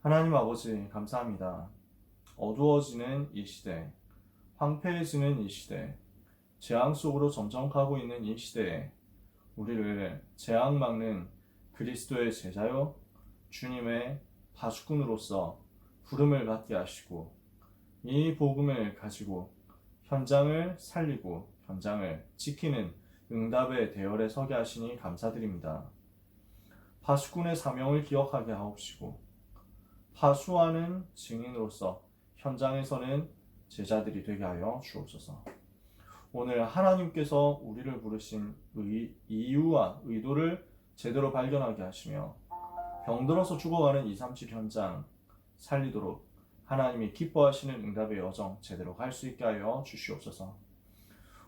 하나님 아버지 감사합니다. 어두워지는 이 시대, 황폐해지는 이 시대, 재앙 속으로 점점 가고 있는 이 시대에 우리를 재앙 막는 그리스도의 제자요 주님의 파수꾼으로서 부름을 받게 하시고 이 복음을 가지고 현장을 살리고 현장을 지키는 응답의 대열에 서게 하시니 감사드립니다. 파수꾼의 사명을 기억하게 하옵시고 파수하는 증인으로서 현장에서는 제자들이 되게 하여 주옵소서. 오늘 하나님께서 우리를 부르신 이유와 의도를 제대로 발견하게 하시며 병들어서 죽어가는 237 현장 살리도록 하나님이 기뻐하시는 응답의 여정 제대로 갈 수 있게 하여 주시옵소서.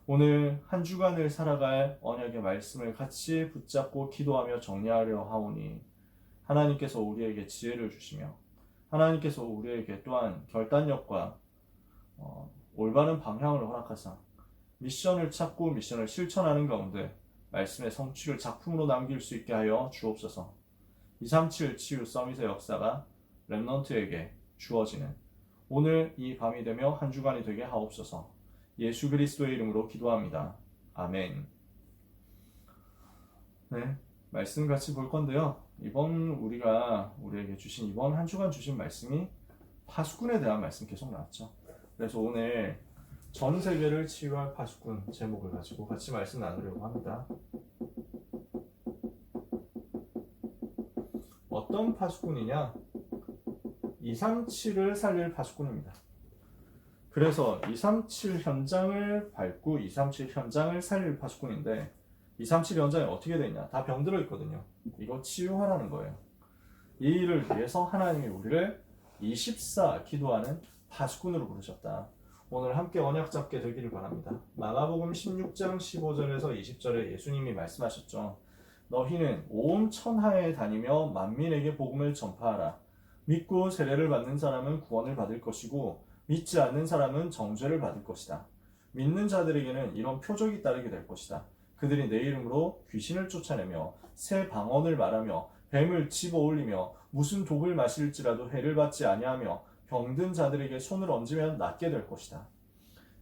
오늘 한 주간을 살아갈 언약의 말씀을 같이 붙잡고 기도하며 정리하려 하오니 하나님께서 우리에게 지혜를 주시며 하나님께서 우리에게 또한 결단력과 올바른 방향을 허락하사 미션을 찾고 미션을 실천하는 가운데 말씀의 성취를 작품으로 남길 수 있게 하여 주옵소서. 237 치유 서밋의 역사가 렘넌트에게 주어지는 오늘 이 밤이 되며 한 주간이 되게 하옵소서. 예수 그리스도의 이름으로 기도합니다. 아멘. 네, 말씀 같이 볼 건데요. 이번 우리에게 주신 이번 한 주간 주신 말씀이 파수꾼에 대한 말씀 계속 나왔죠. 그래서 오늘 전 세계를 치유할 파수꾼 제목을 가지고 같이 말씀 나누려고 합니다. 어떤 파수꾼이냐? 237을 살릴 파수꾼입니다. 그래서 237 현장을 밟고 237 현장을 살릴 파수꾼인데 237 현장이 어떻게 되냐? 다 병들어 있거든요. 이거 치유하라는 거예요. 이 일을 위해서 하나님이 우리를 24 기도하는 파수꾼으로 부르셨다. 오늘 함께 언약 잡게 되기를 바랍니다. 마가복음 16장 15절에서 20절에 예수님이 말씀하셨죠. 너희는 온 천하에 다니며 만민에게 복음을 전파하라. 믿고 세례를 받는 사람은 구원을 받을 것이고 믿지 않는 사람은 정죄를 받을 것이다. 믿는 자들에게는 이런 표적이 따르게 될 것이다. 그들이 내 이름으로 귀신을 쫓아내며 새 방언을 말하며 뱀을 집어올리며 무슨 독을 마실지라도 해를 받지 아니하며 병든 자들에게 손을 얹으면 낫게 될 것이다.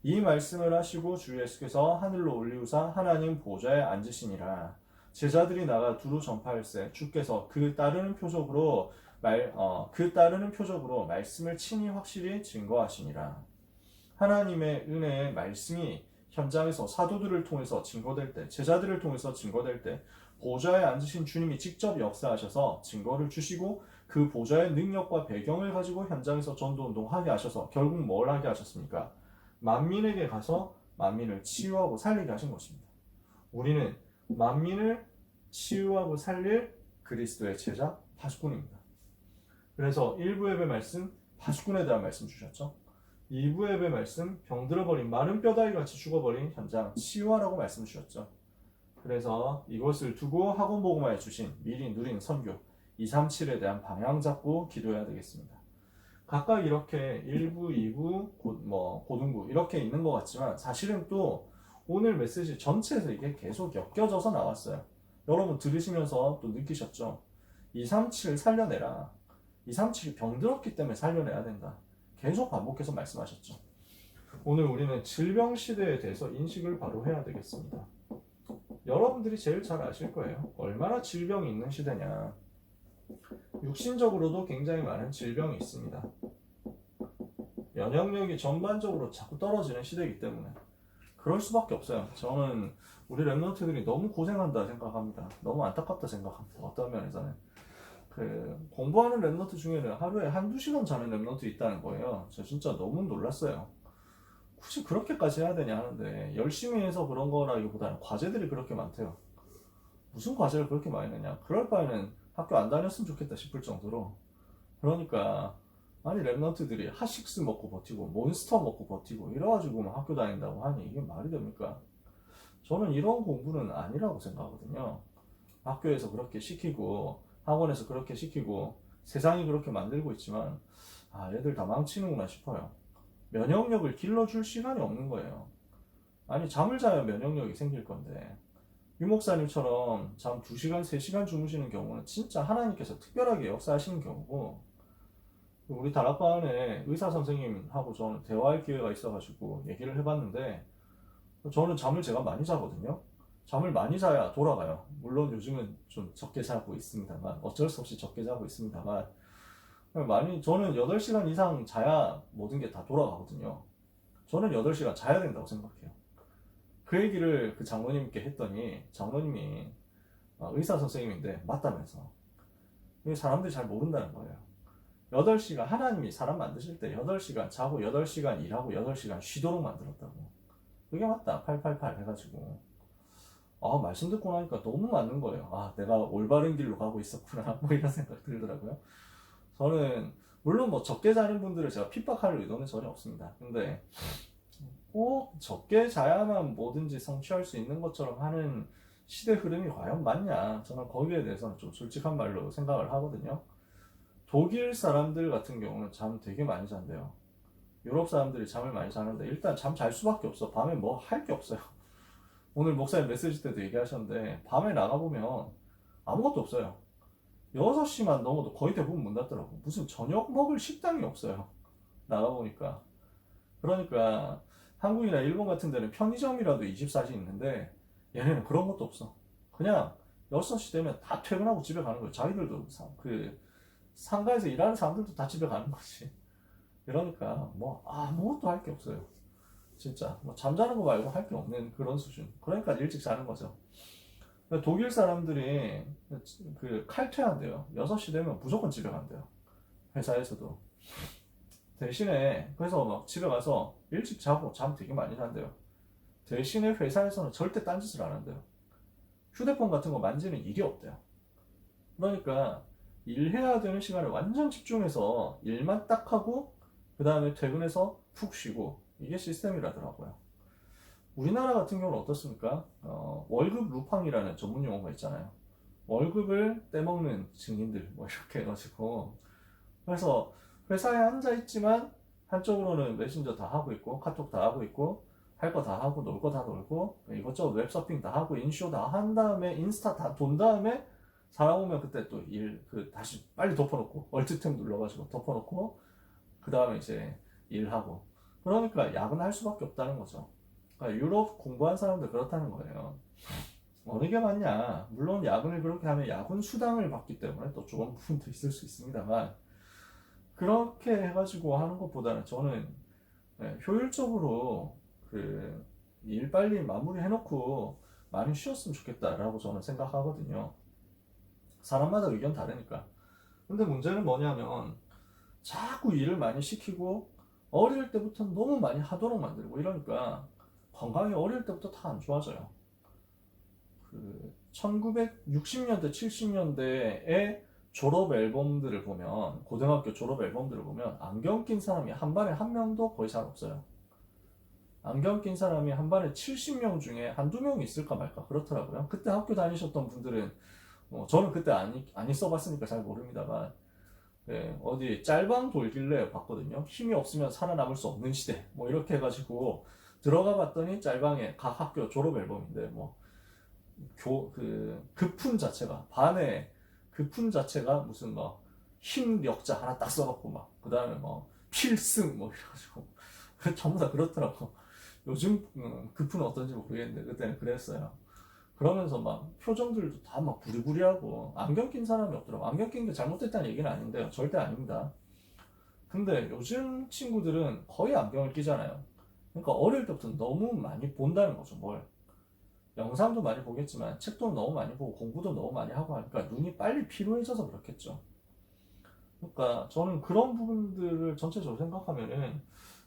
이 말씀을 하시고 주 예수께서 하늘로 올리우사 하나님 보좌에 앉으시니라. 제자들이 나가 두루 전파할세 주께서 그 따르는 표적으로 말씀을 친히 확실히 증거하시니라. 하나님의 은혜의 말씀이 현장에서 사도들을 통해서 증거될 때, 제자들을 통해서 증거될 때 보좌에 앉으신 주님이 직접 역사하셔서 증거를 주시고 그 보좌의 능력과 배경을 가지고 현장에서 전도운동하게 하셔서 결국 뭘 하게 하셨습니까? 만민에게 가서 만민을 치유하고 살리게 하신 것입니다. 우리는 만민을 치유하고 살릴 그리스도의 제자 파수꾼입니다. 그래서 1부 예배 말씀 파수꾼에 대한 말씀 주셨죠. 2부 예배 말씀 병들어버린 마른 뼈다귀같이 죽어버린 현장 치유하라고 말씀 주셨죠. 그래서 이것을 두고 학원 복음화에 주신 미리 누린 선교 237에 대한 방향 잡고 기도해야 되겠습니다. 각각 이렇게 1부, 2부, 고등부 이렇게 있는 것 같지만 사실은 또 오늘 메시지 전체에서 이게 계속 엮여져서 나왔어요. 여러분 들으시면서 또 느끼셨죠? 237 살려내라. 237이 병들었기 때문에 살려내야 된다. 계속 반복해서 말씀하셨죠. 오늘 우리는 질병 시대에 대해서 인식을 바로 해야 되겠습니다. 여러분들이 제일 잘 아실 거예요. 얼마나 질병이 있는 시대냐. 육신적으로도 굉장히 많은 질병이 있습니다. 면역력이 전반적으로 자꾸 떨어지는 시대이기 때문에 그럴 수밖에 없어요. 저는 우리 랩런트들이 너무 고생한다 생각합니다. 너무 안타깝다 생각합니다. 어떤 면에서는 공부하는 랩런트 중에는 하루에 한두 시간 자는 랩런트 있다는 거예요. 저 진짜 너무 놀랐어요. 굳이 그렇게까지 해야 되냐 하는데 열심히 해서 그런 거라기보다는 과제들이 그렇게 많대요. 무슨 과제를 그렇게 많이 내냐. 그럴 바에는 학교 안 다녔으면 좋겠다 싶을 정도로. 그러니까 아니 랩런트들이 핫식스 먹고 버티고 몬스터 먹고 버티고 이래가지고 학교 다닌다고 하니 이게 말이 됩니까? 저는 이런 공부는 아니라고 생각하거든요. 학교에서 그렇게 시키고 학원에서 그렇게 시키고 세상이 그렇게 만들고 있지만 얘들 다 망치는구나 싶어요. 면역력을 길러줄 시간이 없는 거예요. 아니 잠을 자야 면역력이 생길 건데 유 목사님처럼 잠 2시간, 3시간 주무시는 경우는 진짜 하나님께서 특별하게 역사하시는 경우고 우리 다락방에 의사 선생님하고 저는 대화할 기회가 있어가지고 얘기를 해봤는데 저는 잠을 제가 많이 자거든요. 잠을 많이 자야 돌아가요. 물론 요즘은 좀 적게 자고 있습니다만 어쩔 수 없이 적게 자고 있습니다만 저는 8시간 이상 자야 모든 게 다 돌아가거든요. 저는 8시간 자야 된다고 생각해요. 그 얘기를 그 장로님께 했더니 장로님이 의사 선생님인데 맞다면서. 이게 사람들이 잘 모른다는 거예요. 8시간 하나님이 사람 만드실 때 8시간 자고 8시간 일하고 8시간 쉬도록 만들었다고. 그게 맞다. 888 해가지고. 말씀 듣고 나니까 너무 맞는 거예요. 내가 올바른 길로 가고 있었구나. 뭐 이런 생각 들더라고요. 저는 물론 뭐 적게 자는 분들을 제가 핍박할 의도는 전혀 없습니다. 근데 꼭 적게 자야만 뭐든지 성취할 수 있는 것처럼 하는 시대 흐름이 과연 맞냐? 저는 거기에 대해서는 좀 솔직한 말로 생각을 하거든요. 독일 사람들 같은 경우는 잠 되게 많이 잔대요. 유럽 사람들이 잠을 많이 자는데 일단 잠 잘 수밖에 없어. 밤에 뭐 할 게 없어요. 오늘 목사님 메시지 때도 얘기하셨는데 밤에 나가보면 아무것도 없어요. 6시만 넘어도 거의 대부분 문 닫더라고. 무슨 저녁 먹을 식당이 없어요. 나가보니까. 그러니까 한국이나 일본 같은 데는 편의점이라도 24시 있는데 얘네는 그런 것도 없어. 그냥 6시 되면 다 퇴근하고 집에 가는 거예요. 자기들도 그 상가에서 일하는 사람들도 다 집에 가는 거지. 그러니까 뭐 아무것도 할 게 없어요. 진짜 뭐 잠자는 거 말고 할 게 없는 그런 수준. 그러니까 일찍 자는 거죠. 독일 사람들이 그 칼퇴한대요. 6시 되면 무조건 집에 간대요. 회사에서도. 대신에 그래서 막 집에 가서 일찍 자고 잠 되게 많이 잔대요. 대신에 회사에서는 절대 딴짓을 안 한대요. 휴대폰 같은 거 만지는 일이 없대요. 그러니까 일해야 되는 시간에 완전 집중해서 일만 딱 하고 그 다음에 퇴근해서 푹 쉬고 이게 시스템이라더라고요. 우리나라 같은 경우는 어떻습니까? 월급 루팡이라는 전문 용어가 있잖아요. 월급을 떼먹는 증인들 뭐 이렇게 해가지고 그래서 회사에 앉아 있지만 한쪽으로는 메신저 다 하고 있고 카톡 다 하고 있고 할 거 다 하고 놀 거 다 놀고 이것저것 웹서핑 다 하고 인쇼 다 한 다음에 인스타 다 돈 다음에 사람 오면 그때 또 다시 빨리 덮어놓고 얼트탭 눌러가지고 덮어놓고 그 다음에 이제 일하고 그러니까 야근할 수밖에 없다는 거죠. 그러니까 유럽 공부한 사람들 그렇다는 거예요. 어느 게 맞냐? 물론 야근을 그렇게 하면 야근 수당을 받기 때문에 또 좋은 부분도 있을 수 있습니다만 그렇게 해가지고 하는 것보다는 저는 효율적으로 그 일 빨리 마무리 해놓고 많이 쉬었으면 좋겠다라고 저는 생각하거든요. 사람마다 의견 다르니까. 근데 문제는 뭐냐면 자꾸 일을 많이 시키고 어릴 때부터 너무 많이 하도록 만들고 이러니까 건강이 어릴 때부터 다 안 좋아져요. 그 1960년대, 70년대의 졸업 앨범들을 보면 고등학교 졸업 앨범들을 보면 안경 낀 사람이 한 반에 한 명도 거의 잘 없어요. 안경 낀 사람이 한 반에 70명 중에 한두 명 있을까 말까 그렇더라고요. 그때 학교 다니셨던 분들은 저는 그때 안 써봤으니까 잘 모릅니다만 어디 짤방 돌길래 봤거든요. 힘이 없으면 살아남을 수 없는 시대 뭐 이렇게 해가지고 들어가 봤더니 짤방에 각 학교 졸업 앨범인데 급훈 자체가 반에 급훈 자체가 무슨 힘력자 하나 딱 써갖고 그 다음에 필승 이래가지고 전부 다 그렇더라고. 요즘 급훈은 어떤지 모르겠는데 그때는 그랬어요. 그러면서 표정들도 다 부리부리하고 안경 낀 사람이 없더라고. 안경 낀 게 잘못됐다는 얘기는 아닌데요. 절대 아닙니다. 근데 요즘 친구들은 거의 안경을 끼잖아요. 그러니까 어릴 때부터 너무 많이 본다는 거죠. 뭘 영상도 많이 보겠지만 책도 너무 많이 보고 공부도 너무 많이 하고 하니까 눈이 빨리 피로해져서 그렇겠죠. 그러니까 저는 그런 부분들을 전체적으로 생각하면은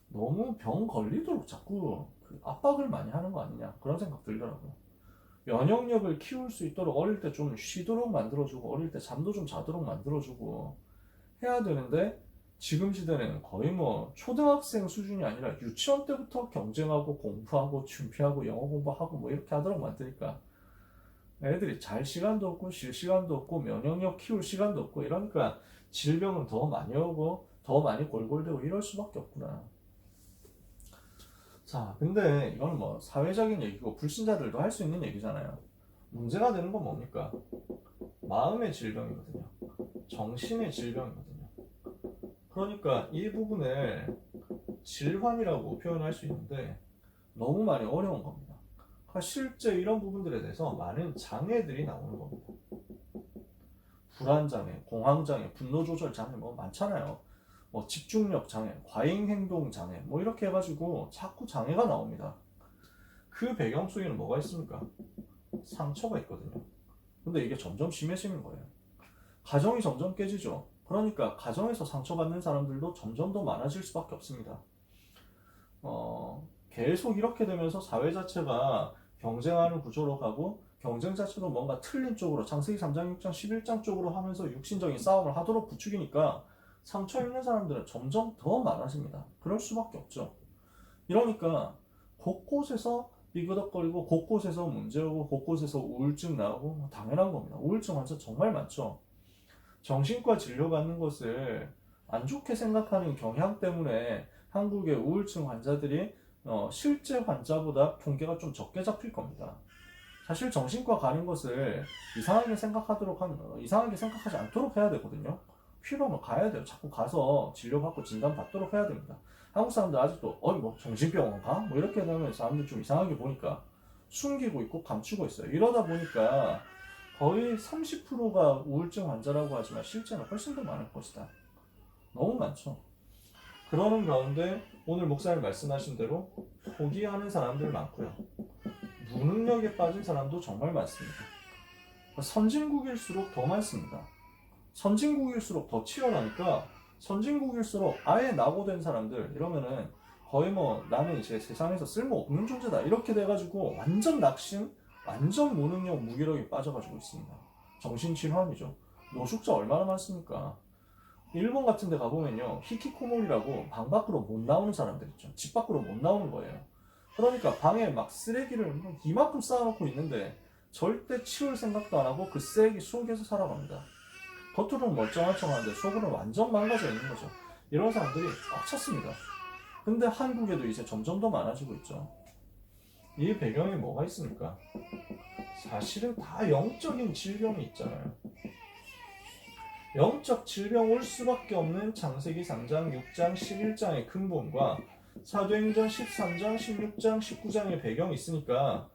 너무 병 걸리도록 자꾸 압박을 많이 하는 거 아니냐 그런 생각 들더라고요. 면역력을 키울 수 있도록 어릴 때 좀 쉬도록 만들어주고 어릴 때 잠도 좀 자도록 만들어주고 해야 되는데 지금 시대는 거의 초등학생 수준이 아니라 유치원 때부터 경쟁하고 공부하고 준비하고 영어 공부하고 이렇게 하도록 만드니까 애들이 잘 시간도 없고 쉴 시간도 없고 면역력 키울 시간도 없고 이러니까 질병은 더 많이 오고 더 많이 골골대고 이럴 수밖에 없구나. 자, 근데 이거는 사회적인 얘기고 불신자들도 할 수 있는 얘기잖아요. 문제가 되는 건 뭡니까? 마음의 질병이거든요. 정신의 질병이거든요. 그러니까 이 부분을 질환이라고 표현할 수 있는데 너무 많이 어려운 겁니다. 그러니까 실제 이런 부분들에 대해서 많은 장애들이 나오는 겁니다. 불안장애, 공황장애, 분노조절 장애 뭐 많잖아요. 뭐 집중력 장애, 과잉행동 장애 뭐 이렇게 해가지고 자꾸 장애가 나옵니다. 그 배경 속에는 뭐가 있습니까? 상처가 있거든요. 근데 이게 점점 심해지는 거예요. 가정이 점점 깨지죠. 그러니까 가정에서 상처받는 사람들도 점점 더 많아질 수밖에 없습니다. 계속 이렇게 되면서 사회 자체가 경쟁하는 구조로 가고 경쟁 자체도 뭔가 틀린 쪽으로 창세기 3장, 6장, 11장 쪽으로 하면서 육신적인 싸움을 하도록 부추기니까 상처 있는 사람들은 점점 더 많아집니다. 그럴 수밖에 없죠. 이러니까 곳곳에서 삐그덕거리고 곳곳에서 문제오고 곳곳에서 우울증 나오고 당연한 겁니다. 우울증 환자 정말 많죠. 정신과 진료받는 것을 안 좋게 생각하는 경향 때문에 한국의 우울증 환자들이 실제 환자보다 통계가 좀 적게 잡힐 겁니다. 사실 정신과 가는 것을 이상하게 생각하지 않도록 해야 되거든요. 필요하면 가야 돼요. 자꾸 가서 진료받고 진단받도록 해야 됩니다. 한국 사람들 아직도 뭐 정신병원 가? 뭐 이렇게 되면 사람들 좀 이상하게 보니까 숨기고 있고 감추고 있어요. 이러다 보니까 거의 30%가 우울증 환자라고 하지만 실제는 훨씬 더 많을 것이다. 너무 많죠. 그러는 가운데 오늘 목사님 말씀하신 대로 포기하는 사람들 많고요. 무능력에 빠진 사람도 정말 많습니다. 선진국일수록 더 많습니다. 선진국일수록 더 치열하니까 선진국일수록 아예 낙오된 사람들 이러면은 거의 뭐 나는 이제 세상에서 쓸모없는 존재다 이렇게 돼가지고 완전 낙심, 완전 무능력, 무기력이 빠져가지고 있습니다. 정신질환이죠. 노숙자 얼마나 많습니까? 일본 같은 데 가보면요 히키코모리라고 방 밖으로 못 나오는 사람들 있죠. 집 밖으로 못 나오는 거예요. 그러니까 방에 막 쓰레기를 이만큼 쌓아놓고 있는데 절대 치울 생각도 안 하고 그 쓰레기 속에서 살아갑니다. 겉으로는 멀쩡한 척하는데 속으로는 완전 망가져 있는 거죠. 이런 사람들이 꽉 찼습니다. 근데 한국에도 이제 점점 더 많아지고 있죠. 이 배경에 뭐가 있습니까? 사실은 다 영적인 질병이 있잖아요. 영적 질병 올 수밖에 없는 창세기 3장, 6장, 11장의 근본과 사도행전 13장, 16장, 19장의 배경이 있으니까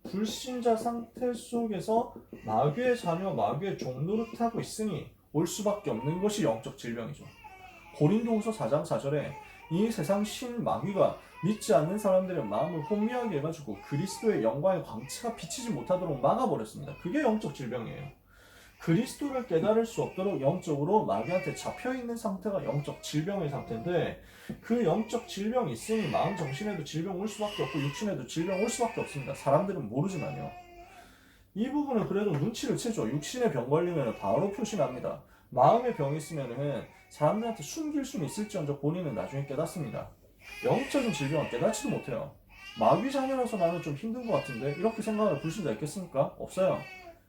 불신자 상태 속에서 마귀의 자녀, 마귀의 종 노릇하고 있으니 올 수밖에 없는 것이 영적 질병이죠. 고린도후서 4장 4절에 이 세상 신 마귀가 믿지 않는 사람들의 마음을 혼미하게 해가지고 그리스도의 영광의 광채가 비치지 못하도록 막아버렸습니다. 그게 영적 질병이에요. 그리스도를 깨달을 수 없도록 영적으로 마귀한테 잡혀있는 상태가 영적 질병의 상태인데 그 영적 질병이 있으니 마음 정신에도 질병 올 수밖에 없고 육신에도 질병 올 수밖에 없습니다. 사람들은 모르지만요. 이 부분은 그래도 눈치를 채죠. 육신에 병 걸리면 바로 표시납니다. 마음에 병이 있으면 사람들한테 숨길 수는 있을지언정 본인은 나중에 깨닫습니다. 영적인 질병은 깨닫지도 못해요. 마귀 자녀라서 나는 좀 힘든 것 같은데 이렇게 생각하는 불신자 있겠습니까? 없어요.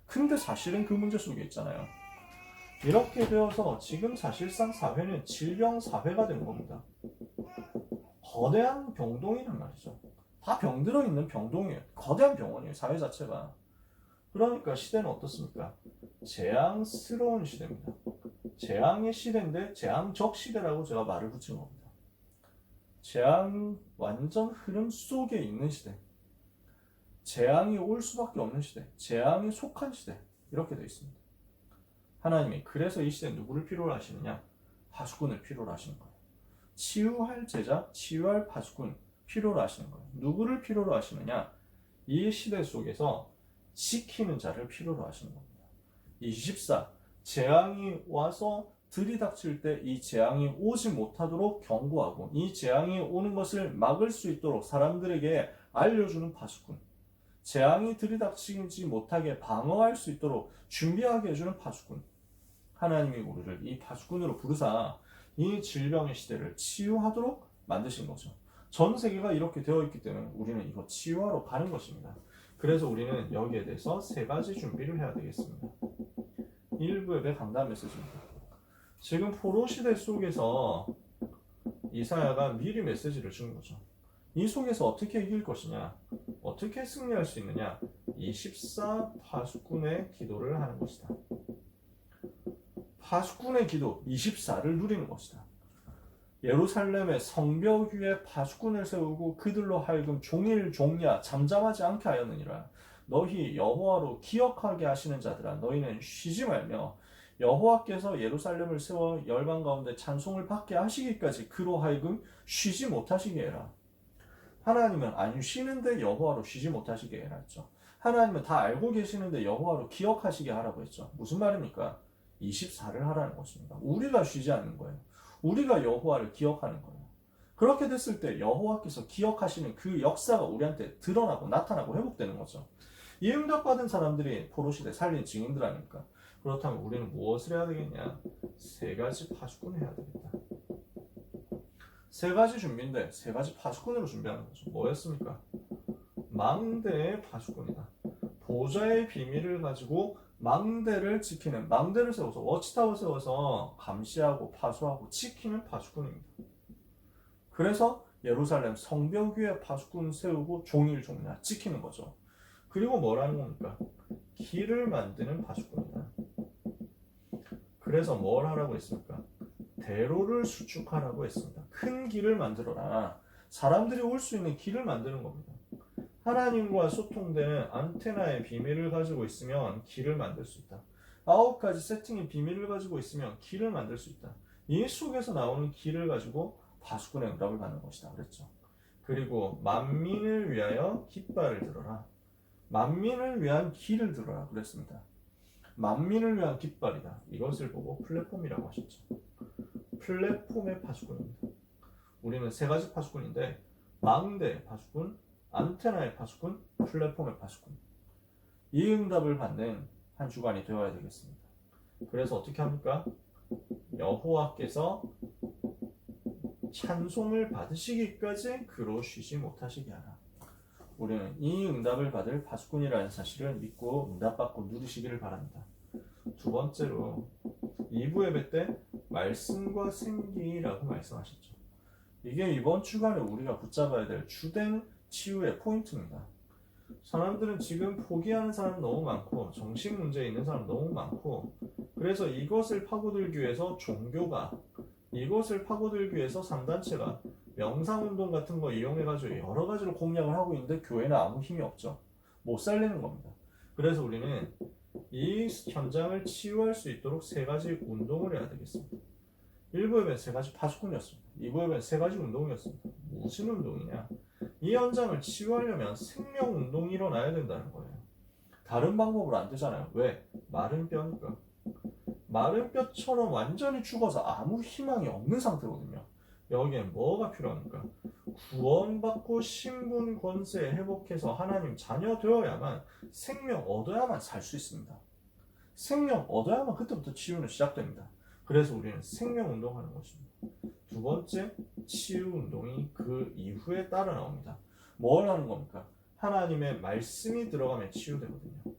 근데 사실은 그 문제 속에 있잖아요. 이렇게 되어서 지금 사실상 사회는 질병 사회가 된 겁니다. 거대한 병동이란 말이죠. 다 병들어 있는 병동이에요. 거대한 병원이에요. 사회 자체가. 그러니까 시대는 어떻습니까? 재앙스러운 시대입니다. 재앙의 시대인데 재앙적 시대라고 제가 말을 붙인 겁니다. 재앙 완전 흐름 속에 있는 시대. 재앙이 올 수밖에 없는 시대, 재앙에 속한 시대 이렇게 되어 있습니다. 하나님이 그래서 이 시대에 누구를 필요로 하시느냐? 파수꾼을 필요로 하시는 거예요. 치유할 제자, 치유할 파수꾼 필요로 하시는 거예요. 누구를 필요로 하시느냐? 이 시대 속에서 지키는 자를 필요로 하시는 겁니다. 24. 재앙이 와서 들이닥칠 때 이 재앙이 오지 못하도록 경고하고 이 재앙이 오는 것을 막을 수 있도록 사람들에게 알려주는 파수꾼. 재앙이 들이닥치지 못하게 방어할 수 있도록 준비하게 해주는 파수꾼. 하나님이 우리를 이 파수꾼으로 부르사 이 질병의 시대를 치유하도록 만드신 거죠. 전 세계가 이렇게 되어 있기 때문에 우리는 이거 치유하러 가는 것입니다. 그래서 우리는 여기에 대해서 세 가지 준비를 해야 되겠습니다. 1부 예배 강단 메시지입니다. 지금 포로 시대 속에서 이사야가 미리 메시지를 준 거죠. 이 속에서 어떻게 이길 것이냐, 어떻게 승리할 수 있느냐, 24 파수꾼의 기도를 하는 것이다. 파수꾼의 기도 24를 누리는 것이다. 예루살렘의 성벽 위에 파수꾼을 세우고 그들로 하여금 종일 종야 잠잠하지 않게 하였느니라. 너희 여호와로 기억하게 하시는 자들아, 너희는 쉬지 말며 여호와께서 예루살렘을 세워 열방 가운데 찬송을 받게 하시기까지 그로 하여금 쉬지 못하시게 해라. 하나님은 안 쉬는데 여호와로 쉬지 못하시게 해라 했죠. 하나님은 다 알고 계시는데 여호와로 기억하시게 하라고 했죠. 무슨 말입니까? 24를 하라는 것입니다. 우리가 쉬지 않는 거예요. 우리가 여호와를 기억하는 거예요. 그렇게 됐을 때 여호와께서 기억하시는 그 역사가 우리한테 드러나고 나타나고 회복되는 거죠. 이 응답받은 사람들이 포로시대 살린 증인들 아닙니까? 그렇다면 우리는 무엇을 해야 되겠냐? 세 가지 파수꾼을 해야 되겠다. 세 가지 준비인데 세 가지 파수꾼으로 준비하는 거죠. 뭐였습니까? 망대의 파수꾼이다. 보좌의 비밀을 가지고 망대를 지키는, 망대를 세워서 워치타워 세워서 감시하고 파수하고 지키는 파수꾼입니다. 그래서 예루살렘 성벽 위에 파수꾼 세우고 종일 종야 지키는 거죠. 그리고 뭐라는 겁니까? 길을 만드는 파수꾼이다. 그래서 뭘 하라고 했습니까? 대로를 수축하라고 했습니다. 큰 길을 만들어라. 사람들이 올 수 있는 길을 만드는 겁니다. 하나님과 소통되는 안테나의 비밀을 가지고 있으면 길을 만들 수 있다. 9가지 세팅의 비밀을 가지고 있으면 길을 만들 수 있다. 이 속에서 나오는 길을 가지고 파수꾼의 응답을 받는 것이다 그랬죠. 그리고 만민을 위하여 깃발을 들어라. 만민을 위한 길을 들어라 그랬습니다. 만민을 위한 깃발이다. 이것을 보고 플랫폼이라고 하셨죠. 플랫폼의 파수꾼입니다. 우리는 세 가지 파수꾼인데 망대의 파수꾼, 안테나의 파수꾼, 플랫폼의 파수꾼. 이 응답을 받는 한 주간이 되어야 되겠습니다. 그래서 어떻게 합니까? 여호와께서 찬송을 받으시기까지 그로 쉬지 못하시게 하라. 우리는 이 응답을 받을 파수꾼이라는 사실을 믿고 응답받고 누리시기를 바랍니다. 두 번째로 2부 예배 때 말씀과 생기라고 말씀하셨죠. 이게 이번 주간에 우리가 붙잡아야 될 주된 치유의 포인트입니다. 사람들은 지금 포기하는 사람 너무 많고 정신 문제에 있는 사람 너무 많고 그래서 이것을 파고들기 위해서 종교가 이것을 파고들기 위해서 상단체가 명상운동 같은 거 이용해가지고 여러 가지로 공략을 하고 있는데 교회는 아무 힘이 없죠. 못 살리는 겁니다. 그래서 우리는 이 현장을 치유할 수 있도록 세 가지 운동을 해야 되겠습니다. 1부 예배는 세 가지 파수꾼이었습니다. 2부 예배는 세 가지 운동이었습니다. 무슨 운동이냐? 이 현장을 치유하려면 생명운동이 일어나야 된다는 거예요. 다른 방법으로 안 되잖아요. 왜? 마른 뼈니까. 마른 뼈처럼 완전히 죽어서 아무 희망이 없는 상태거든요. 여기에 뭐가 필요합니까? 구원받고 신분 권세 회복해서 하나님 자녀 되어야만 생명 얻어야만 살 수 있습니다. 생명 얻어야만 그때부터 치유는 시작됩니다. 그래서 우리는 생명 운동하는 것입니다. 두 번째 치유 운동이 그 이후에 따라 나옵니다. 뭘 하는 겁니까? 하나님의 말씀이 들어가면 치유되거든요.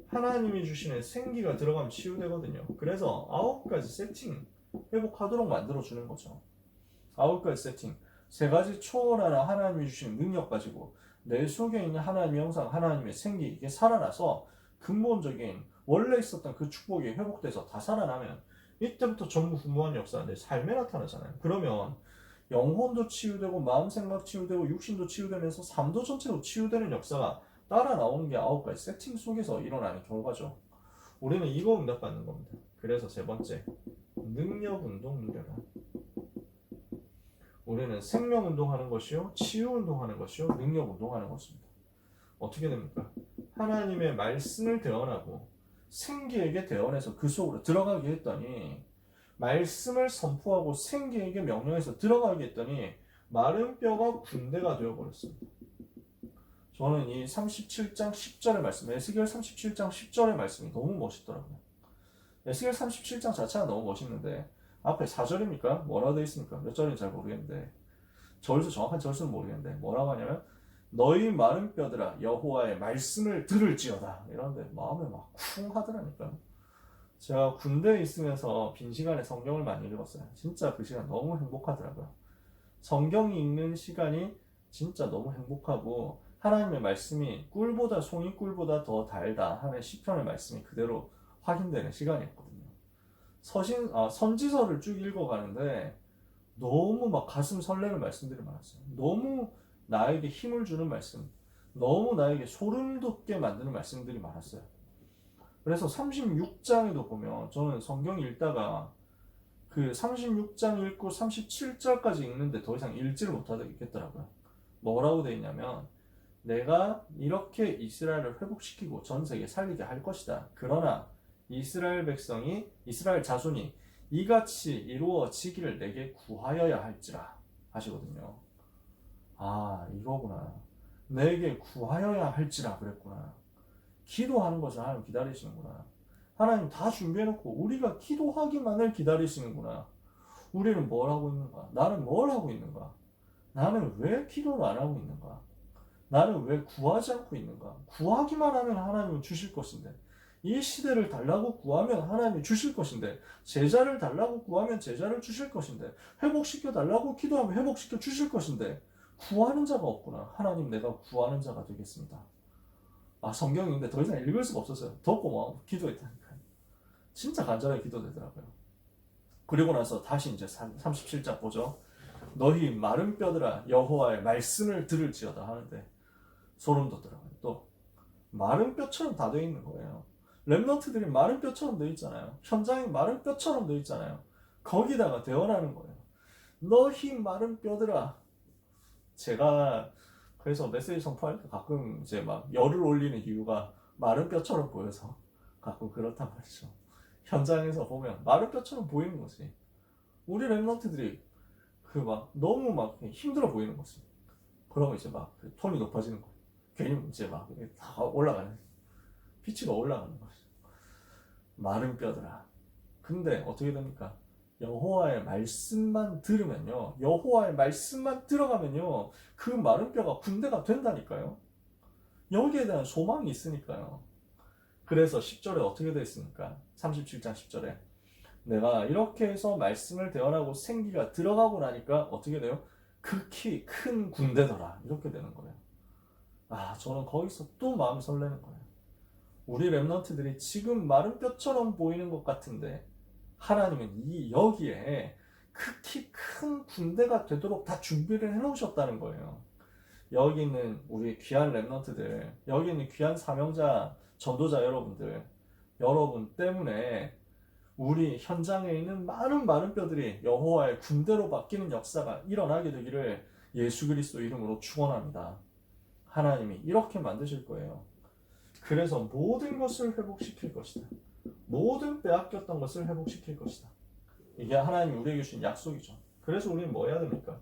하나님이 주시는 생기가 들어가면 치유되거든요. 그래서 9가지 세팅 회복하도록 만들어주는 거죠. 9가지 세팅, 세 가지 초월하는 하나님이 주시는 능력 가지고 내 속에 있는 하나님의 형상, 하나님의 생기 이게 살아나서 근본적인 원래 있었던 그 축복이 회복돼서 다 살아나면 이때부터 전무후무한 역사가 내 삶에 나타나잖아요. 그러면 영혼도 치유되고 마음 생각 치유되고 육신도 치유되면서 삶도 전체로 치유되는 역사가 따라 나오는 게 9가지 세팅 속에서 일어나는 결과죠. 우리는 이거 응답받는 겁니다. 그래서 세 번째, 능력 운동 누려라. 우리는 생명 운동하는 것이요, 치유 운동하는 것이요, 능력 운동하는 것입니다. 어떻게 됩니까? 하나님의 말씀을 대언하고 생기에게 대언해서 그 속으로 들어가게 했더니 말씀을 선포하고 생기에게 명령해서 들어가게 했더니 마른 뼈가 군대가 되어버렸습니다. 저는 이 37장 10절의 말씀, 에스겔 37장 10절의 말씀이 너무 멋있더라고요. 에스겔 37장 자체가 너무 멋있는데 앞에 4절입니까? 뭐라고 되어 있습니까? 몇 절인지 잘 모르겠는데 절수, 정확한 절수는 모르겠는데 뭐라고 하냐면 너희 마른 뼈들아 여호와의 말씀을 들을지어다 이러는데 마음에 막 쿵 하더라니까요. 제가 군대에 있으면서 빈 시간에 성경을 많이 읽었어요. 진짜 그 시간 너무 행복하더라고요. 성경이 읽는 시간이 진짜 너무 행복하고 하나님의 말씀이 꿀보다 송이꿀보다 더 달다 하는 시편의 말씀이 그대로 확인되는 시간이었거든요. 선지서를 쭉 읽어가는데 너무 막 가슴 설레는 말씀들이 많았어요. 너무 나에게 힘을 주는 말씀, 너무 나에게 소름 돋게 만드는 말씀들이 많았어요. 그래서 36장에도 보면 저는 성경 읽다가 그 36장 읽고 37절까지 읽는데 더 이상 읽지를 못하겠더라고요. 뭐라고 되어 있냐면 내가 이렇게 이스라엘을 회복시키고 전 세계 살리게 할 것이다. 그러나 이스라엘 백성이 이스라엘 자손이 이같이 이루어지기를 내게 구하여야 할지라 하시거든요. 아, 이거구나. 내게 구하여야 할지라 그랬구나. 기도하는 것을 하나님 기다리시는구나. 하나님 다 준비해놓고 우리가 기도하기만을 기다리시는구나. 우리는 뭘 하고 있는가? 나는 뭘 하고 있는가? 나는 왜 기도를 안 하고 있는가? 나는 왜 구하지 않고 있는가? 구하기만 하면 하나님은 주실 것인데, 이 시대를 달라고 구하면 하나님이 주실 것인데, 제자를 달라고 구하면 제자를 주실 것인데, 회복시켜 달라고 기도하면 회복시켜 주실 것인데, 구하는 자가 없구나. 하나님, 내가 구하는 자가 되겠습니다. 아, 성경인데 더 이상 읽을 수가 없었어요. 덥고 막 기도했다니까요. 진짜 간절하게 기도되더라고요. 그리고 나서 다시 이제 37장 보죠. 너희 마른 뼈들아 여호와의 말씀을 들을지어다 하는데 소름 돋더라고요. 또 마른 뼈처럼 다 되어 있는 거예요. 렘넌트들이 마른 뼈처럼 되어 있잖아요. 현장이 마른 뼈처럼 되어 있잖아요. 거기다가 대언하는 거예요. 너희 마른 뼈들아. 제가 그래서 메시지 선포할 때 가끔 이제 막 열을 올리는 이유가 마른 뼈처럼 보여서 가끔 그렇단 말이죠. 현장에서 보면 마른 뼈처럼 보이는 거지. 우리 렘넌트들이 그 막 너무 막 힘들어 보이는 거지. 그러면 이제 막 톤이 높아지는 거예요. 괜히 이제 막 다 올라가는, 피치가 올라가는 거죠. 마른 뼈들아. 근데 어떻게 됩니까? 여호와의 말씀만 들으면요, 여호와의 말씀만 들어가면요, 그 마른 뼈가 군대가 된다니까요. 여기에 대한 소망이 있으니까요. 그래서 10절에 어떻게 되어 있습니까? 37장 10절에 내가 이렇게 해서 말씀을 대언하고 생기가 들어가고 나니까 어떻게 돼요? 극히 큰 군대더라. 이렇게 되는 거예요. 아, 저는 거기서 또 마음이 설레는 거예요. 우리 렘넌트들이 지금 마른 뼈처럼 보이는 것 같은데 하나님은 여기에 극히 큰 군대가 되도록 다 준비를 해놓으셨다는 거예요. 여기 있는 우리 귀한 렘넌트들, 여기 있는 귀한 사명자, 전도자 여러분들, 여러분 때문에 우리 현장에 있는 많은 뼈들이 여호와의 군대로 바뀌는 역사가 일어나게 되기를 예수 그리스도 이름으로 축원합니다. 하나님이 이렇게 만드실 거예요. 그래서 모든 것을 회복시킬 것이다. 모든 빼앗겼던 것을 회복시킬 것이다. 이게 하나님이 우리에게 주신 약속이죠. 그래서 우리는 뭐 해야 됩니까?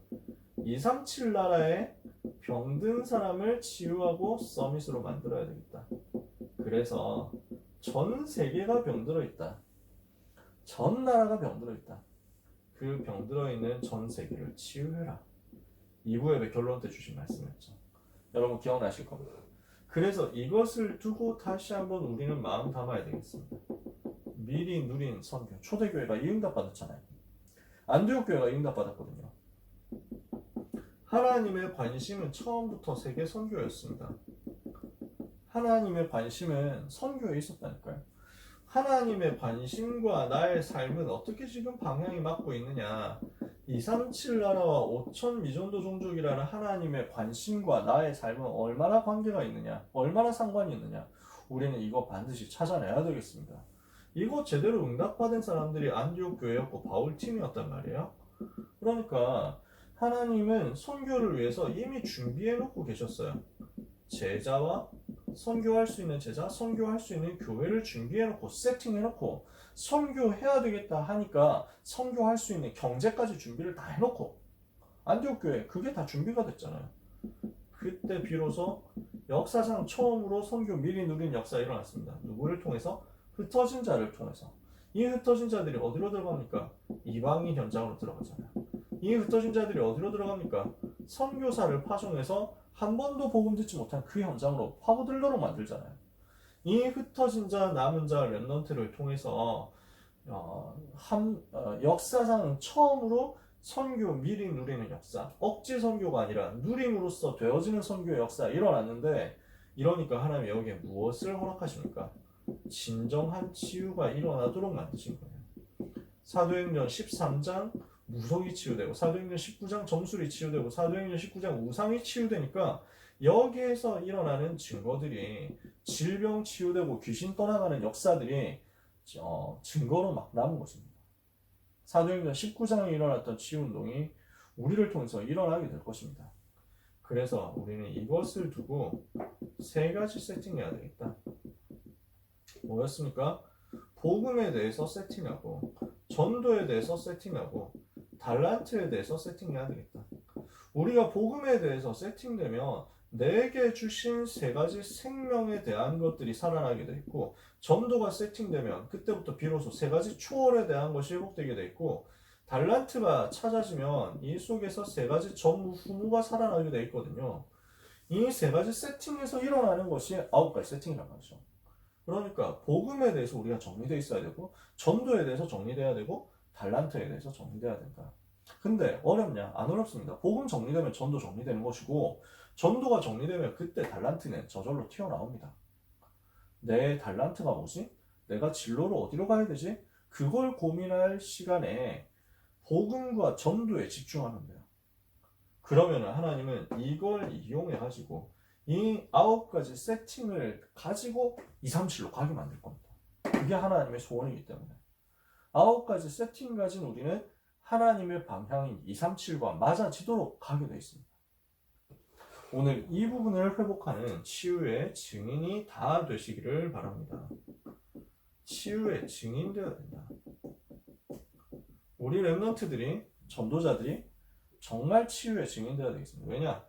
237 나라의 병든 사람을 치유하고 서밋으로 만들어야 되겠다. 그래서 전 세계가 병들어 있다. 전 나라가 병들어 있다. 그 병들어 있는 전 세계를 치유해라. 2부의 결론 때 주신 말씀이었죠. 여러분 기억나실 겁니다. 그래서 이것을 두고 다시 한번 우리는 마음 담아야 되겠습니다. 미리 누린 선교. 초대교회가 이 응답 받았잖아요. 안디옥 교회가 이 응답 받았거든요. 하나님의 관심은 처음부터 세계 선교였습니다. 하나님의 관심은 선교에 있었다니까요. 하나님의 관심과 나의 삶은 어떻게 지금 방향이 맞고 있느냐. 237 나라와 5천 미전도 종족이라는 하나님의 관심과 나의 삶은 얼마나 관계가 있느냐, 얼마나 상관이 있느냐, 우리는 이거 반드시 찾아내야 되겠습니다. 이거 제대로 응답받은 사람들이 안디옥 교회였고 바울 팀이었단 말이에요. 그러니까 하나님은 선교를 위해서 이미 준비해 놓고 계셨어요. 제자와 선교할 수 있는 제자, 선교할 수 있는 교회를 준비해 놓고 세팅해 놓고 선교해야 되겠다 하니까 선교할 수 있는 경제까지 준비를 다 해놓고 안디옥 교회 그게 다 준비가 됐잖아요. 그때 비로소 역사상 처음으로 선교 미리 누린 역사가 일어났습니다. 누구를 통해서? 흩어진 자를 통해서. 이 흩어진 자들이 어디로 들어갑니까? 이방인 현장으로 들어가잖아요. 이 흩어진 자들이 어디로 들어갑니까? 선교사를 파송해서 한 번도 복음 듣지 못한 그 현장으로 파고들도록 만들잖아요. 이 흩어진 자, 남은 자, 렘넌트를 통해서 역사상 처음으로 선교 미리 누리는 역사, 억지 선교가 아니라 누림으로써 되어지는 선교의 역사가 일어났는데, 이러니까 하나님이 여기에 무엇을 허락하십니까? 진정한 치유가 일어나도록 만드신 거예요. 사도행전 13장 무속이 치유되고 사도행전 19장 점술이 치유되고 사도행전 19장 우상이 치유되니까 여기에서 일어나는 증거들이 질병 치유되고 귀신 떠나가는 역사들이 증거로 막 남은 것입니다. 사도행전 19장에 일어났던 치유운동이 우리를 통해서 일어나게 될 것입니다. 그래서 우리는 이것을 두고 세 가지 세팅해야 되겠다. 뭐였습니까? 복음에 대해서 세팅하고 전도에 대해서 세팅하고 달란트에 대해서 세팅해야 되겠다. 우리가 복음에 대해서 세팅되면 내게 주신 세 가지 생명에 대한 것들이 살아나게 돼 있고 전도가 세팅되면 그때부터 비로소 세 가지 초월에 대한 것이 회복되게 돼 있고 달란트가 찾아지면 이 속에서 세 가지 전무 후무가 살아나게 돼 있거든요. 이 세 가지 세팅에서 일어나는 것이 9가지 세팅이란 말이죠. 그러니까 복음에 대해서 우리가 정리되어 있어야 되고 전도에 대해서 정리돼야 되고 달란트에 대해서 정리돼야 된다. 근데 어렵냐? 안 어렵습니다. 복음 정리되면 전도 정리되는 것이고 전도가 정리되면 그때 달란트는 저절로 튀어나옵니다. 내 달란트가 뭐지? 내가 진로를 어디로 가야 되지? 그걸 고민할 시간에 복음과 전도에 집중하면 돼요. 그러면 하나님은 이걸 이용해 가지고 이 9가지 세팅을 가지고 237로 가게 만들 겁니다. 그게 하나님의 소원이기 때문에 9가지 세팅 가진 우리는 하나님의 방향인 237과 맞아지도록 가게 되어 있습니다. 오늘 이 부분을 회복하는 치유의 증인이 다 되시기를 바랍니다. 치유의 증인 되어야 된다. 우리 렘넌트들이, 전도자들이 정말 치유의 증인 되어야 되겠습니다. 왜냐?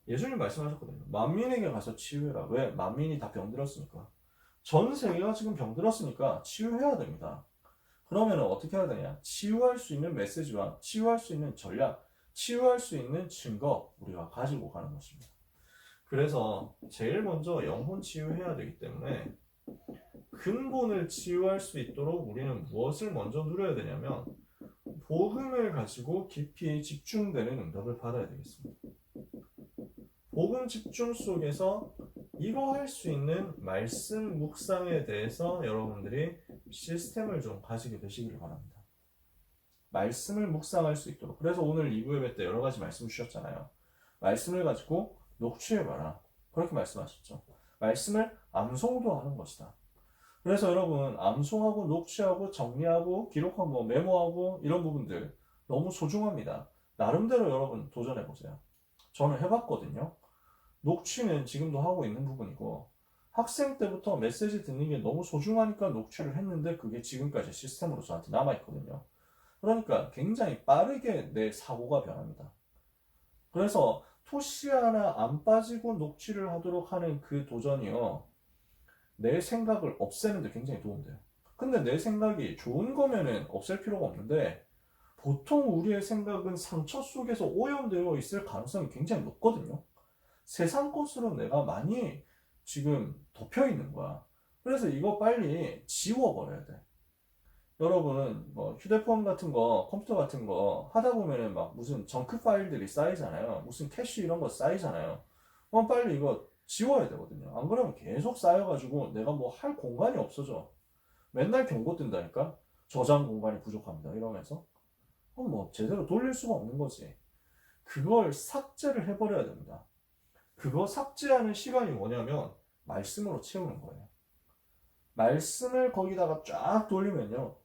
예수님 말씀하셨거든요. 만민에게 가서 치유해라. 왜? 만민이 다 병들었으니까. 전 세계가 지금 병들었으니까 치유해야 됩니다. 그러면 어떻게 해야 되냐? 치유할 수 있는 메시지와 치유할 수 있는 전략, 치유할 수 있는 증거 우리가 가지고 가는 것입니다. 그래서 제일 먼저 영혼 치유해야 되기 때문에 근본을 치유할 수 있도록 우리는 무엇을 먼저 누려야 되냐면 복음을 가지고 깊이 집중되는 응답을 받아야 되겠습니다. 복음 집중 속에서 이거 할 수 있는 말씀 묵상에 대해서 여러분들이 시스템을 좀 가지게 되시기를 바랍니다. 말씀을 묵상할 수 있도록. 그래서 오늘 2부 예배 때 여러 가지 말씀 주셨잖아요. 말씀을 가지고 녹취해봐라. 그렇게 말씀하셨죠. 말씀을 암송도 하는 것이다. 그래서 여러분 암송하고 녹취하고 정리하고 기록하고 메모하고 이런 부분들 너무 소중합니다. 나름대로 여러분 도전해보세요. 저는 해봤거든요. 녹취는 지금도 하고 있는 부분이고 학생 때부터 메시지 듣는 게 너무 소중하니까 녹취를 했는데 그게 지금까지 시스템으로 저한테 남아있거든요. 그러니까 굉장히 빠르게 내 사고가 변합니다. 그래서 토시 하나 안 빠지고 녹취를 하도록 하는 그 도전이요. 내 생각을 없애는 데 굉장히 도움돼요. 근데 내 생각이 좋은 거면은 없앨 필요가 없는데 보통 우리의 생각은 상처 속에서 오염되어 있을 가능성이 굉장히 높거든요. 세상 것으로 내가 많이 지금 덮여 있는 거야. 그래서 이거 빨리 지워버려야 돼. 여러분 뭐 휴대폰 같은 거, 컴퓨터 같은 거 하다 보면은 막 무슨 정크 파일들이 쌓이잖아요. 무슨 캐시 이런 거 쌓이잖아요. 그럼 빨리 이거 지워야 되거든요. 안 그러면 계속 쌓여가지고 내가 뭐 할 공간이 없어져. 맨날 경고 뜬다니까. 저장 공간이 부족합니다. 이러면서 그럼 뭐 제대로 돌릴 수가 없는 거지. 그걸 삭제를 해버려야 됩니다. 그거 삭제하는 시간이 뭐냐면 말씀으로 채우는 거예요. 말씀을 거기다가 쫙 돌리면요.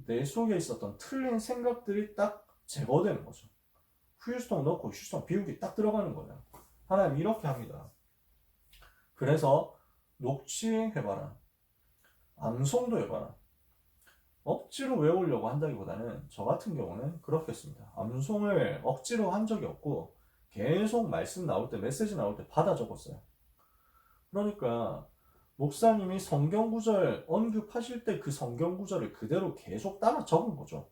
내 속에 있었던 틀린 생각들이 딱 제거되는 거죠. 휴지통 넣고 휴지통 비우기 딱 들어가는 거예요. 하나님 이렇게 합니다. 그래서 녹취해봐라. 암송도 해봐라. 억지로 외우려고 한다기보다는 저 같은 경우는 그렇겠습니다. 암송을 억지로 한 적이 없고 계속 말씀 나올 때, 메시지 나올 때 받아 적었어요. 그러니까 목사님이 성경 구절 언급하실 때 그 성경 구절을 그대로 계속 따라 적은 거죠.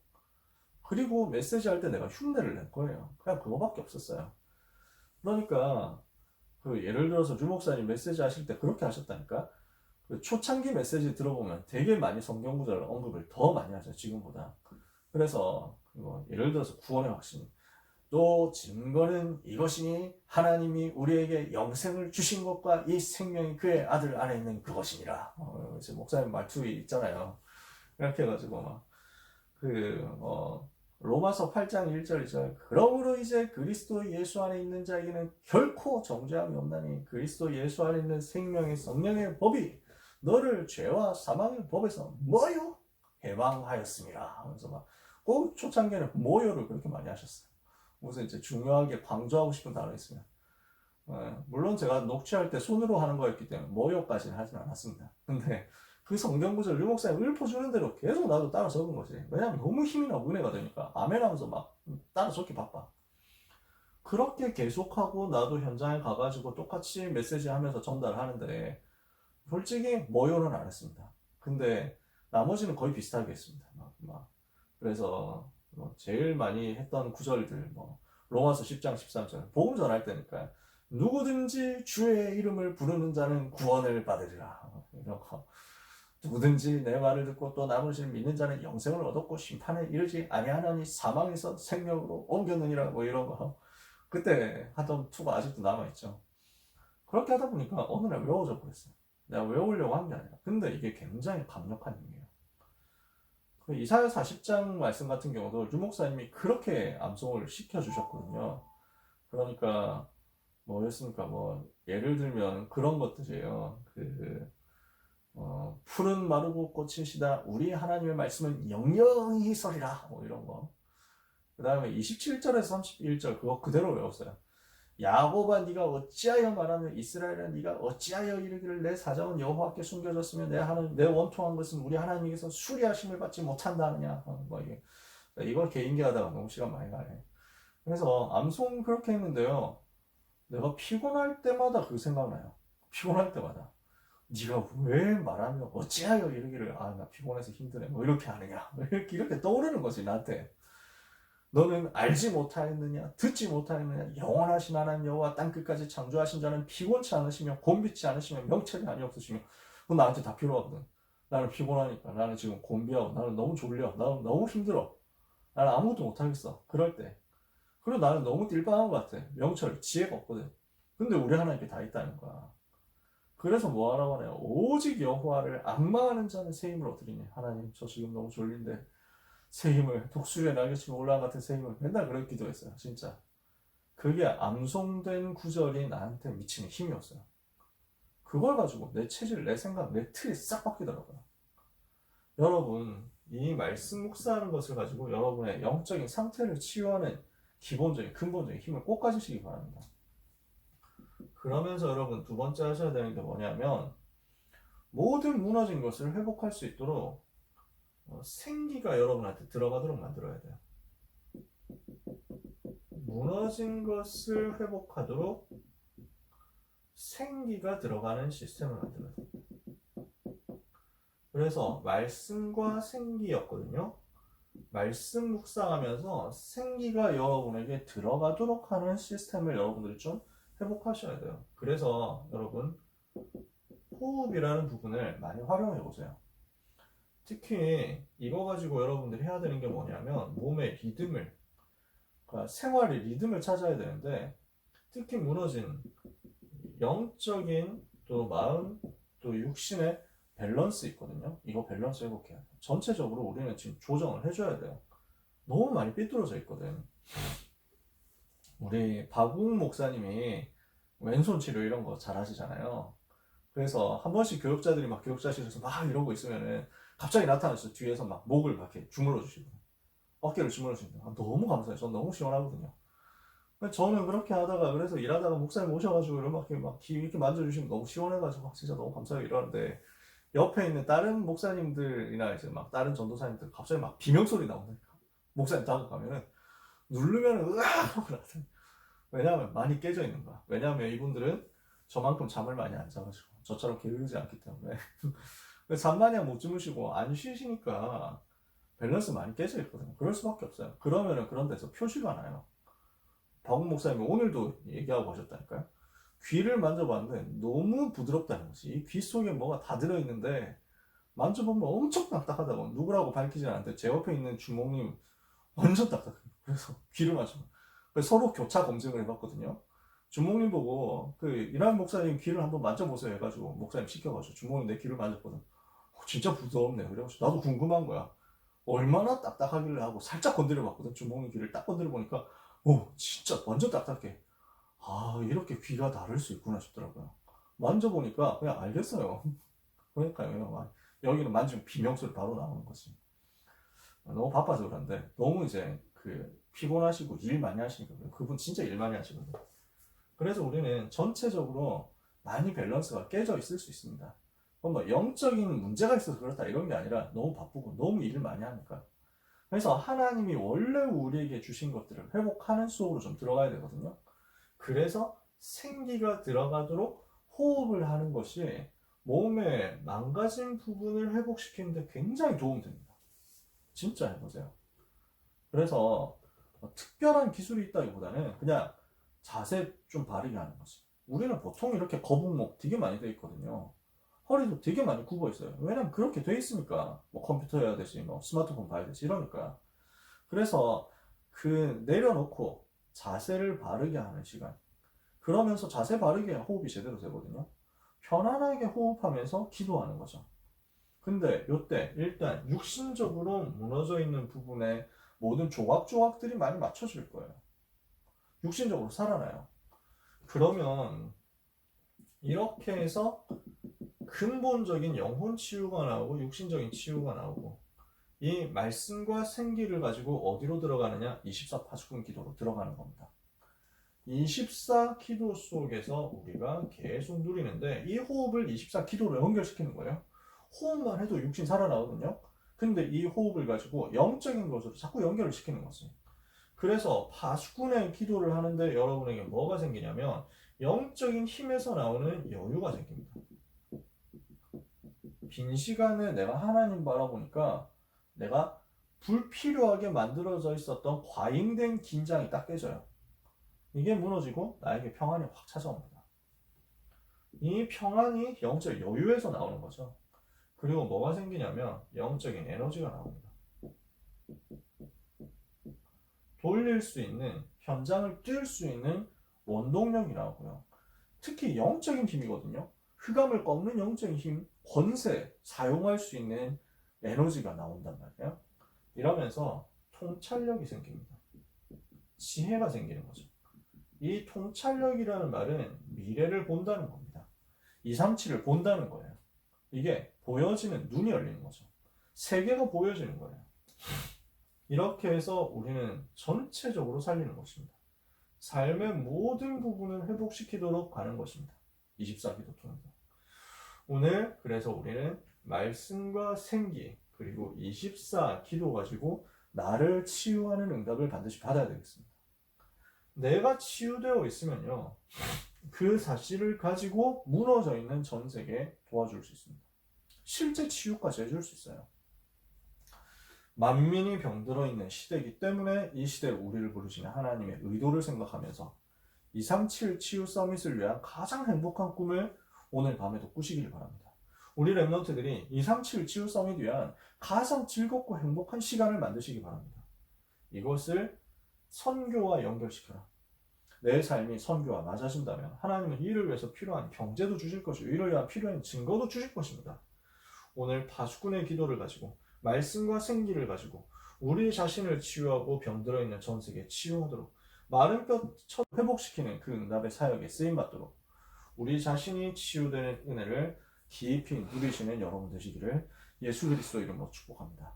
그리고 메시지 할 때 내가 흉내를 낸 거예요. 그냥 그거밖에 없었어요. 그러니까 그 예를 들어서 류 목사님 메시지 하실 때 그렇게 하셨다니까. 그 초창기 메시지 들어보면 되게 많이 성경 구절 언급을 더 많이 하죠. 지금보다. 그래서 뭐 예를 들어서 구원의 확신. 또 증거는 이것이니 하나님이 우리에게 영생을 주신 것과 이 생명이 그의 아들 안에 있는 그것이니라. 이제 목사님 말투 있잖아요. 이렇게 해가지고 막 로마서 8장 1절 2절 그러므로 이제 그리스도 예수 안에 있는 자에게는 결코 정죄함이 없나니 그리스도 예수 안에 있는 생명의 성령의 법이 너를 죄와 사망의 법에서 뭐요? 해방하였습니다 하면서 막 꼭 초창기에는 뭐요를 그렇게 많이 하셨어요. 무슨 이제 중요하게 강조하고 싶은 단어 있으면 물론 제가 녹취할 때 손으로 하는 거였기 때문에 뭐요까지는 하진 않았습니다. 근데 그 성경 구절 류 목사님 읊어주는 대로 계속 나도 따라 적은 거지. 왜냐면 너무 힘이 나고 은혜가 되니까 아멘 하면서 막 따라 적기 바빠. 그렇게 계속하고 나도 현장에 가가지고 똑같이 메시지 하면서 전달하는데 솔직히 뭐요는 안 했습니다. 근데 나머지는 거의 비슷하게 했습니다. 그래서 제일 많이 했던 구절들 로마서 10장 13절 복음 전할 때니까 누구든지 주의 이름을 부르는 자는 구원을 받으리라 이런 거. 누구든지 내 말을 듣고 또 나머지를 믿는 자는 영생을 얻었고 심판에 이르지 아니하나니 사망에서 생명으로 옮겼느니라 이런 거. 그때 하던 투가 아직도 남아있죠. 그렇게 하다 보니까 어느 날 외워져 버렸어요. 내가 외우려고 한 게 아니라. 근데 이게 굉장히 강력한 힘이에요. 그 이사야 40장 말씀 같은 경우도 류 목사님이 그렇게 암송을 시켜주셨거든요. 그러니까 뭐였습니까? 예를 들면 그런 것들이에요. 푸른 마르고 꽃은 시다 우리 하나님의 말씀은 영영히 서리라 이런 거. 그 다음에 27절에서 31절 그거 그대로 외웠어요. 야곱아 네가 어찌하여 말하며 이스라엘아 네가 어찌하여 이르기를 내 사정은 여호와께 숨겨졌으며 내 원통한 것은 우리 하나님께서 수리하심을 받지 못한다 하느냐. 이걸 개인기하다가 너무 시간 많이 가네. 그래서 암송 그렇게 했는데요. 내가 피곤할 때마다 그 생각나요. 피곤할 때마다 네가 왜 말하며 어찌하여 이르기를 나 피곤해서 힘드네 이렇게 하느냐 이렇게 떠오르는 거지 나한테. 너는 알지 못하였느냐 듣지 못하였느냐 영원하신 하나님 여호와 땅끝까지 창조하신 자는 피곤치 않으시며 곤비치 않으시며 명철이 아니없으시며 그건 나한테 다 필요하거든. 나는 피곤하니까 나는 지금 곤비하고 나는 너무 졸려 나는 너무 힘들어 나는 아무것도 못하겠어. 그럴 때 그리고 나는 너무 띨빵한 것 같아. 명철 지혜가 없거든. 근데 우리 하나님께 다 있다는 거야. 그래서 뭐하라고 하냐 오직 여호와를 앙망하는 자는 새 힘을 얻으리니 하나님 저 지금 너무 졸린데 새 힘을 독수리의 날개치며 올라간 같은 새 힘을 맨날 그렇게 기도했어요. 진짜 그게 암송된 구절이 나한테 미치는 힘이었어요. 그걸 가지고 내 체질, 내 생각, 내 틀이 싹 바뀌더라고요. 여러분 이 말씀 묵상하는 것을 가지고 여러분의 영적인 상태를 치유하는 기본적인 근본적인 힘을 꼭 가지시기 바랍니다. 그러면서 여러분 두 번째 하셔야 되는 게 뭐냐면 모든 무너진 것을 회복할 수 있도록 생기가 여러분한테 들어가도록 만들어야 돼요. 무너진 것을 회복하도록 생기가 들어가는 시스템을 만들어야 돼요. 그래서 말씀과 생기였거든요. 말씀 묵상하면서 생기가 여러분에게 들어가도록 하는 시스템을 여러분들이 좀 회복하셔야 돼요. 그래서 여러분 호흡이라는 부분을 많이 활용해 보세요. 특히 이거 가지고 여러분들이 해야 되는 게 뭐냐면 몸의 리듬을, 그러니까 생활의 리듬을 찾아야 되는데 특히 무너진 영적인 또 마음 또 육신의 밸런스 있거든요. 이거 밸런스 회복해야 돼요. 전체적으로 우리는 지금 조정을 해줘야 돼요. 너무 많이 삐뚤어져 있거든. 우리 박웅 목사님이 왼손 치료 이런 거 잘 하시잖아요. 그래서 한 번씩 교육자들이 막 교육자실에서 막 이러고 있으면은 갑자기 나타나서 뒤에서 막 목을 막 이렇게 주물러 주시고 어깨를 주물러 주시고 너무 감사해요. 전 너무 시원하거든요. 저는 그렇게 하다가 그래서 일하다가 목사님 오셔가지고 이렇게 만져주시면 너무 시원해가지고 진짜 너무 감사해요 이러는데 옆에 있는 다른 목사님들이나 이제 막 다른 전도사님들 갑자기 막 비명소리 나오니까 목사님 다가가면은 누르면은 으악 하고 나더니 왜냐하면 많이 깨져 있는 거야. 왜냐하면 이분들은 저만큼 잠을 많이 안 자가지고 저처럼 게으르지 않기 때문에 잠마냥 못 주무시고 안 쉬시니까 밸런스 많이 깨져 있거든요. 그럴 수밖에 없어요. 그러면은 그런 데서 표시가 나요. 박웅 목사님이 오늘도 얘기하고 하셨다니까요. 귀를 만져봤는데 너무 부드럽다는 거지. 이 귀 속에 뭐가 다 들어있는데 만져보면 엄청 딱딱하다고. 누구라고 밝히진 않는데 제 옆에 있는 주목님 완전 딱딱해요. 그래서 귀를 만져봐. 서로 교차 검증을 해봤거든요. 주목님 보고 이란 목사님 귀를 한번 만져보세요 해가지고 목사님 시켜가지고 주목님 내 귀를 만졌거든. 진짜 부드럽네. 그래가지고 나도 궁금한 거야. 얼마나 딱딱하길래 하고 살짝 건드려 봤거든. 주먹의 귀를 딱 건드려 보니까 오 진짜 완전 딱딱해. 아 이렇게 귀가 다를 수 있구나 싶더라고요. 만져보니까 그냥 알겠어요. 그러니까요. 여기는 만지면 비명소리 바로 나오는 거지. 너무 바빠서 그런데 너무 이제 그 피곤하시고 일 많이 하시니까 그분 진짜 일 많이 하시거든요. 그래서 우리는 전체적으로 많이 밸런스가 깨져 있을 수 있습니다. 뭐 영적인 문제가 있어서 그렇다 이런 게 아니라 너무 바쁘고 너무 일을 많이 하니까. 그래서 하나님이 원래 우리에게 주신 것들을 회복하는 수업으로 좀 들어가야 되거든요. 그래서 생기가 들어가도록 호흡을 하는 것이 몸의 망가진 부분을 회복시키는데 굉장히 도움됩니다. 진짜 해보세요. 그래서 특별한 기술이 있다기보다는 그냥 자세 좀 바르게 하는 거지. 우리는 보통 이렇게 거북목 되게 많이 돼 있거든요. 허리도 되게 많이 굽어 있어요. 왜냐면 그렇게 돼 있으니까 뭐 컴퓨터 해야 되지, 뭐 스마트폰 봐야 되지 이러니까. 그래서 그 내려놓고 자세를 바르게 하는 시간. 그러면서 자세 바르게 호흡이 제대로 되거든요. 편안하게 호흡하면서 기도하는 거죠. 근데 요때 일단 육신적으로 무너져 있는 부분에 모든 조각조각들이 많이 맞춰질 거예요. 육신적으로 살아나요. 그러면 이렇게 해서 근본적인 영혼 치유가 나오고 육신적인 치유가 나오고 이 말씀과 생기를 가지고 어디로 들어가느냐? 24파수꾼 기도로 들어가는 겁니다. 24 기도 속에서 우리가 계속 누리는데 이 호흡을 24 기도로 연결시키는 거예요. 호흡만 해도 육신 살아나거든요. 근데 이 호흡을 가지고 영적인 것으로 자꾸 연결을 시키는 거지. 그래서 파수꾼의 기도를 하는데 여러분에게 뭐가 생기냐면 영적인 힘에서 나오는 여유가 생깁니다. 빈 시간에 내가 하나님 바라보니까 내가 불필요하게 만들어져 있었던 과잉된 긴장이 딱 깨져요. 이게 무너지고 나에게 평안이 확 찾아옵니다. 이 평안이 영적 여유에서 나오는 거죠. 그리고 뭐가 생기냐면 영적인 에너지가 나옵니다. 돌릴 수 있는, 현장을 뛸 수 있는 원동력이 나오고요. 특히 영적인 힘이거든요. 흑암을 꺾는 영적인 힘, 권세, 사용할 수 있는 에너지가 나온단 말이에요. 이러면서 통찰력이 생깁니다. 지혜가 생기는 거죠. 이 통찰력이라는 말은 미래를 본다는 겁니다. 237을 본다는 거예요. 이게 보여지는 눈이 열리는 거죠. 세계가 보여지는 거예요. 이렇게 해서 우리는 전체적으로 살리는 것입니다. 삶의 모든 부분을 회복시키도록 가는 것입니다. 24기도 통해서. 오늘 그래서 우리는 말씀과 생기 그리고 24기도 가지고 나를 치유하는 응답을 반드시 받아야 되겠습니다. 내가 치유되어 있으면요. 그 사실을 가지고 무너져 있는 전 세계에 도와줄 수 있습니다. 실제 치유까지 해줄 수 있어요. 만민이 병들어 있는 시대이기 때문에 이 시대에 우리를 부르시는 하나님의 의도를 생각하면서 237 치유 서밋을 위한 가장 행복한 꿈을 오늘 밤에도 꾸시길 바랍니다. 우리 랩런트들이 237 치유 서밋 위한 가장 즐겁고 행복한 시간을 만드시기 바랍니다. 이것을 선교와 연결시켜라. 내 삶이 선교와 맞아진다면 하나님은 이를 위해서 필요한 경제도 주실 것이고 이를 위한 필요한 증거도 주실 것입니다. 오늘 파수꾼의 기도를 가지고 말씀과 생기를 가지고 우리 자신을 치유하고 병들어 있는 전 세계에 치유하도록 마른 뼈 회복시키는 그 응답의 사역에 쓰임받도록 우리 자신이 치유되는 은혜를 깊이 누리시는 여러분 되시기를 예수 그리스도 이름으로 축복합니다.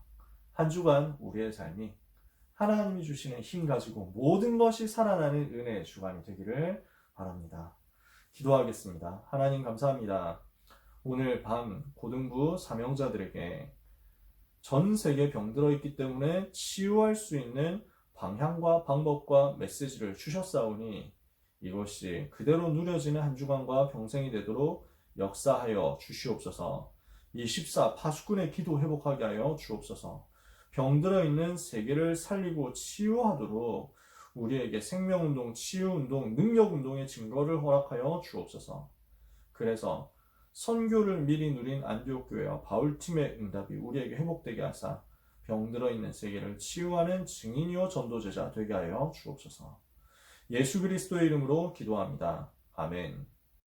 한 주간 우리의 삶이 하나님이 주시는 힘 가지고 모든 것이 살아나는 은혜의 주간이 되기를 바랍니다. 기도하겠습니다. 하나님 감사합니다. 오늘 밤 고등부 사명자들에게 전 세계 병들어 있기 때문에 치유할 수 있는 방향과 방법과 메시지를 주셨사오니 이것이 그대로 누려지는 한 주간과 평생이 되도록 역사하여 주시옵소서. 이 14 파수꾼의 기도 회복하게 하여 주옵소서. 병들어 있는 세계를 살리고 치유하도록 우리에게 생명운동, 치유운동, 능력운동의 증거를 허락하여 주옵소서. 그래서 선교를 미리 누린 안디옥 교회와 바울팀의 응답이 우리에게 회복되게 하사 병들어 있는 세계를 치유하는 증인이요 전도제자 되게 하여 주옵소서. 예수 그리스도의 이름으로 기도합니다. 아멘.